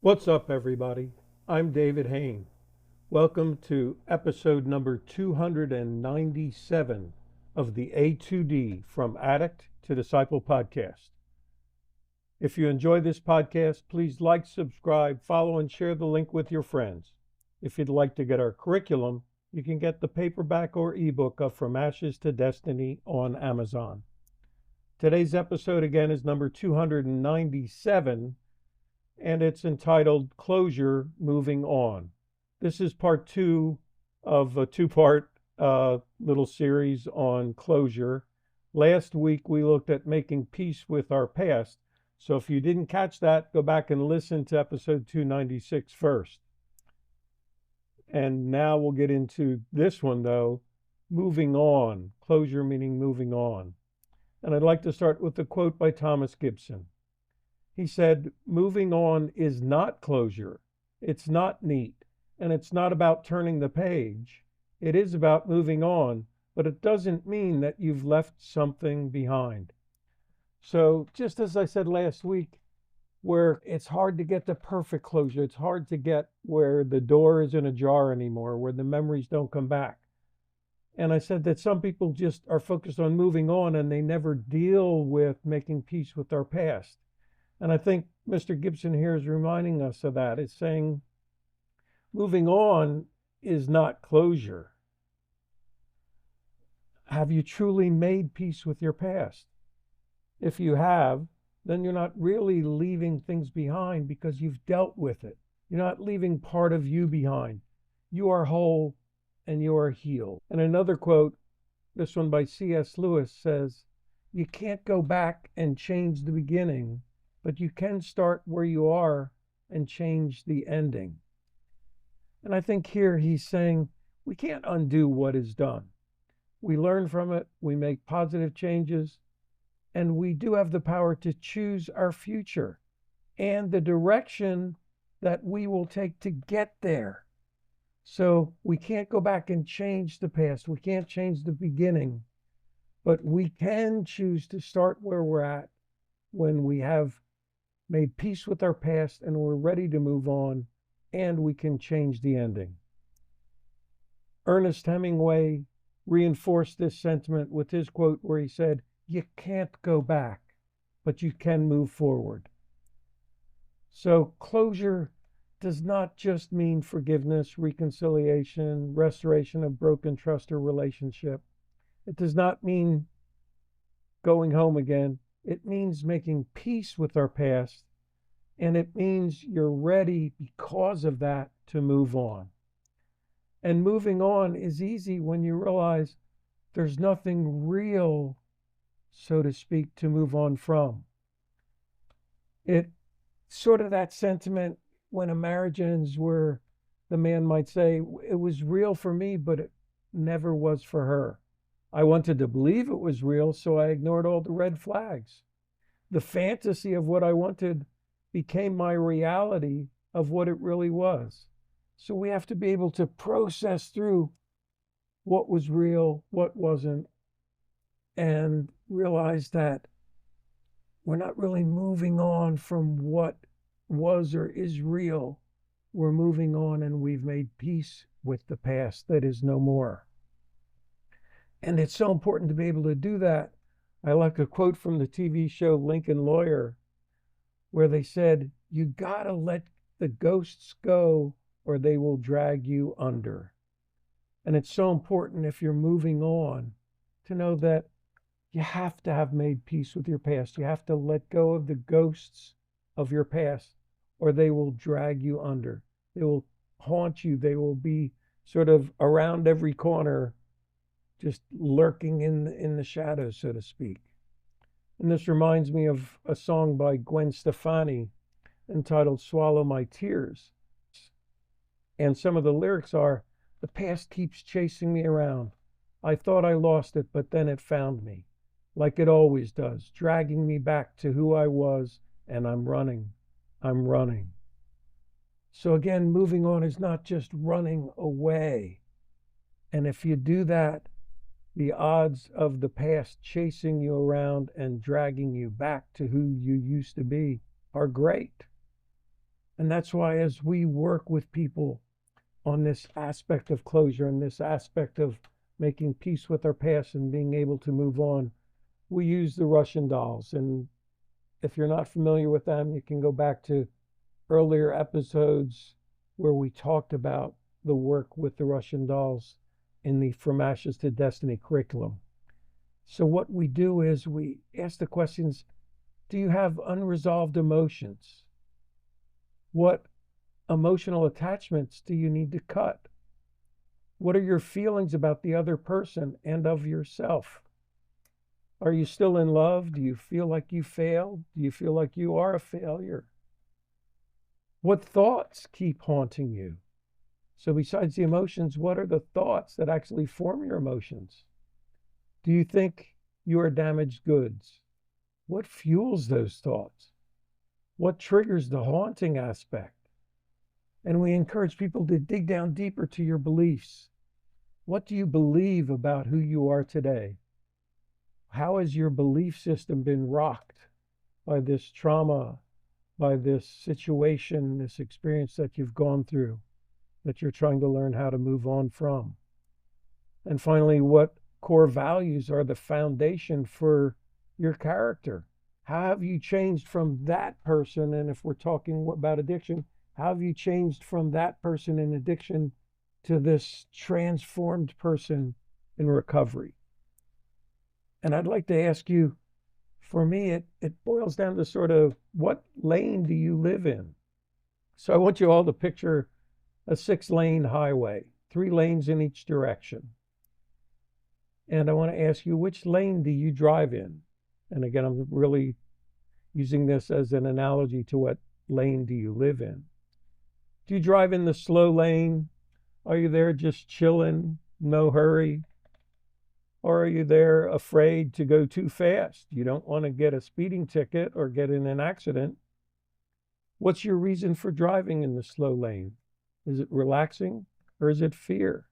What's up, everybody? I'm David Hain. Welcome to episode number 297 of the A2D From Addict to Disciple podcast. If you enjoy this podcast, please like, subscribe, follow, and share the link with your friends. If you'd like to get our curriculum, you can get the paperback or ebook of From Ashes to Destiny on Amazon. Today's episode again is number 297. And it's entitled Closure, Moving On. This is part two of a two-part little series on closure. Last week we looked at making peace with our past. So if you didn't catch that, go back and listen to episode 296 first. And now we'll get into this one though, moving on. Closure meaning moving on. And I'd like to start with a quote by Thomas Gibson. He said, moving on is not closure. It's not neat. And it's not about turning the page. It is about moving on, but it doesn't mean that you've left something behind. So just as I said last week, where it's hard to get the perfect closure, it's hard to get where the door isn't ajar anymore, where the memories don't come back. And I said that some people just are focused on moving on and they never deal with making peace with our past. And I think Mr. Gibson here is reminding us of that. It's saying moving on is not closure. Have you truly made peace with your past? If you have, then you're not really leaving things behind because you've dealt with it. You're not leaving part of you behind. You are whole and you are healed. And another quote, this one by C.S. Lewis, says, you can't go back and change the beginning, but you can start where you are and change the ending. And I think here he's saying we can't undo what is done. We learn from it, we make positive changes, and we do have the power to choose our future and the direction that we will take to get there. So we can't go back and change the past. We can't change the beginning, but we can choose to start where we're at when we have made peace with our past and we're ready to move on, and we can change the ending. Ernest Hemingway reinforced this sentiment with his quote where he said, you can't go back, but you can move forward. So closure does not just mean forgiveness, reconciliation, restoration of broken trust or relationship. It does not mean going home again. It means making peace with our past, and it means you're ready because of that to move on. And moving on is easy when you realize there's nothing real, so to speak, to move on from. It's sort of that sentiment when a marriage ends where the man might say, it was real for me, but it never was for her. I wanted to believe it was real, so I ignored all the red flags. The fantasy of what I wanted became my reality of what it really was. So we have to be able to process through what was real, what wasn't, and realize that we're not really moving on from what was or is real. We're moving on and we've made peace with the past that is no more. And it's so important to be able to do that. I like a quote from the TV show Lincoln Lawyer, where they said, you gotta let the ghosts go or they will drag you under. And it's so important if you're moving on to know that you have to have made peace with your past. You have to let go of the ghosts of your past or they will drag you under. They will haunt you. They will be sort of around every corner, just lurking in the shadows, so to speak. And this reminds me of a song by Gwen Stefani entitled Swallow My Tears. And some of the lyrics are, the past keeps chasing me around. I thought I lost it, but then it found me, like it always does, dragging me back to who I was, and I'm running. So again, moving on is not just running away. And if you do that, the odds of the past chasing you around and dragging you back to who you used to be are great. And that's why as we work with people on this aspect of closure and this aspect of making peace with our past and being able to move on, we use the Russian dolls. And if you're not familiar with them, you can go back to earlier episodes where we talked about the work with the Russian dolls in the From Ashes to Destiny curriculum. So what we do is we ask the questions, do you have unresolved emotions? What emotional attachments do you need to cut? What are your feelings about the other person and of yourself? Are you still in love? Do you feel like you failed? Do you feel like you are a failure? What thoughts keep haunting you? So besides the emotions, what are the thoughts that actually form your emotions? Do you think you are damaged goods? What fuels those thoughts? What triggers the haunting aspect? And we encourage people to dig down deeper to your beliefs. What do you believe about who you are today? How has your belief system been rocked by this trauma, by this situation, this experience that you've gone through, that you're trying to learn how to move on from? And finally, what core values are the foundation for your character? How have you changed from that person? And if we're talking about addiction, how have you changed from that person in addiction to this transformed person in recovery? And I'd like to ask you, for me, it boils down to sort of what lane do you live in? So I want you all to picture a 6-lane highway, 3 lanes in each direction. And I want to ask you, which lane do you drive in? And again, I'm really using this as an analogy to what lane do you live in? Do you drive in the slow lane? Are you there just chilling, no hurry? Or are you there afraid to go too fast? You don't want to get a speeding ticket or get in an accident. What's your reason for driving in the slow lane? Is it relaxing or is it fear?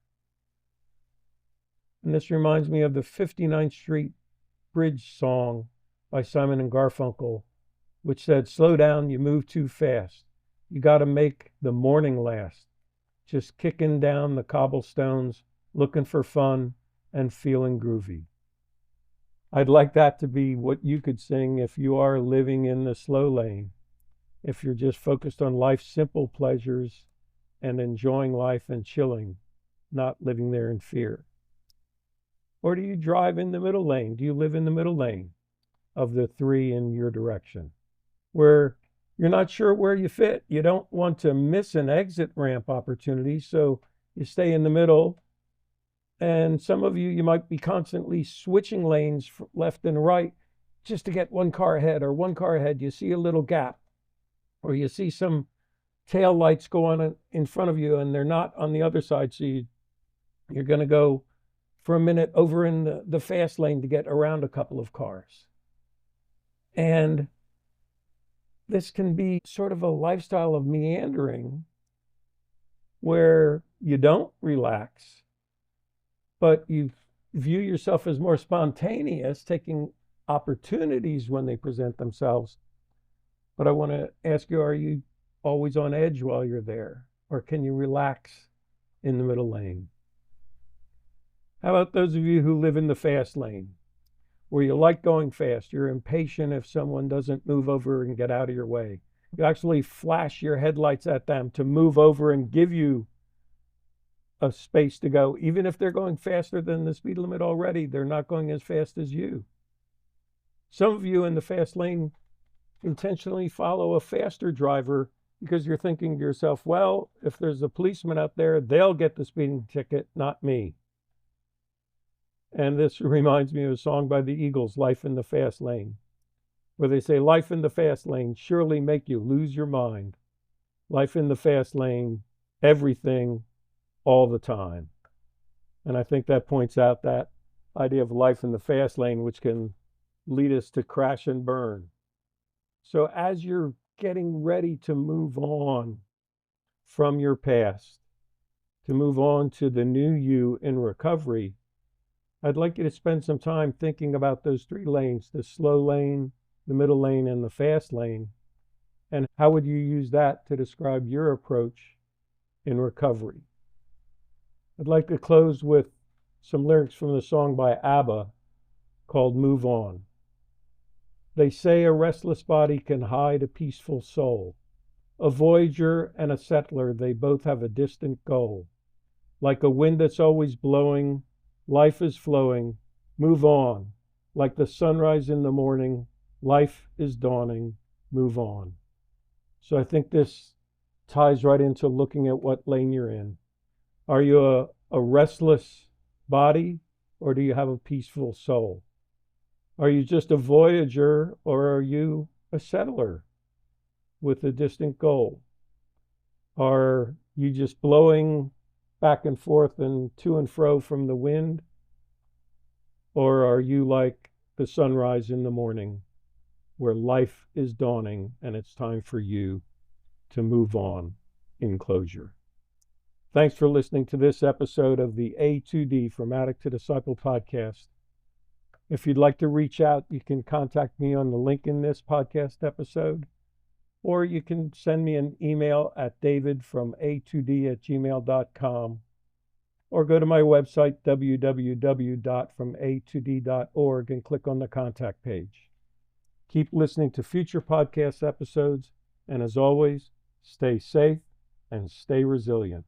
And this reminds me of the 59th Street Bridge song by Simon and Garfunkel, which said, slow down, you move too fast. You got to make the morning last. Just kicking down the cobblestones, looking for fun and feeling groovy. I'd like that to be what you could sing if you are living in the slow lane, if you're just focused on life's simple pleasures and enjoying life and chilling, not living there in fear. Or do you drive in the middle lane? Do you live in the middle lane of the 3 in your direction, where you're not sure where you fit? You don't want to miss an exit ramp opportunity, so you stay in the middle. And some of you might be constantly switching lanes left and right just to get one car ahead or one car ahead. You see a little gap or you see some tail lights go on in front of you and they're not on the other side. So you're going to go for a minute over in the fast lane to get around a couple of cars. And this can be sort of a lifestyle of meandering where you don't relax, but you view yourself as more spontaneous, taking opportunities when they present themselves. But I want to ask you, are you always on edge while you're there? Or can you relax in the middle lane? How about those of you who live in the fast lane, where you like going fast? You're impatient if someone doesn't move over and get out of your way. You actually flash your headlights at them to move over and give you a space to go. Even if they're going faster than the speed limit already, they're not going as fast as you. Some of you in the fast lane intentionally follow a faster driver because you're thinking to yourself, well, if there's a policeman out there, they'll get the speeding ticket, not me. And this reminds me of a song by the Eagles, Life in the Fast Lane, where they say, life in the fast lane surely make you lose your mind. Life in the fast lane, everything, all the time. And I think that points out that idea of life in the fast lane, which can lead us to crash and burn. So as you're getting ready to move on from your past, to move on to the new you in recovery, I'd like you to spend some time thinking about those 3 lanes, the slow lane, the middle lane, and the fast lane, And how would you use that to describe your approach in recovery? I'd like to close with some lyrics from the song by ABBA called Move On. They say a restless body can hide a peaceful soul. A voyager and a settler, they both have a distant goal. Like a wind that's always blowing, life is flowing. Move on. Like the sunrise in the morning, life is dawning. Move on. So I think this ties right into looking at what lane you're in. Are you a restless body, or do you have a peaceful soul? Are you just a voyager, or are you a settler with a distant goal? Are you just blowing back and forth and to and fro from the wind? Or are you like the sunrise in the morning, where life is dawning and it's time for you to move on in closure? Thanks for listening to this episode of the A2D From Addict to Disciple podcast. If you'd like to reach out, you can contact me on the link in this podcast episode, or you can send me an email at davidfroma2d@gmail.com, or go to my website, www.froma2d.org, and click on the contact page. Keep listening to future podcast episodes, and as always, stay safe and stay resilient.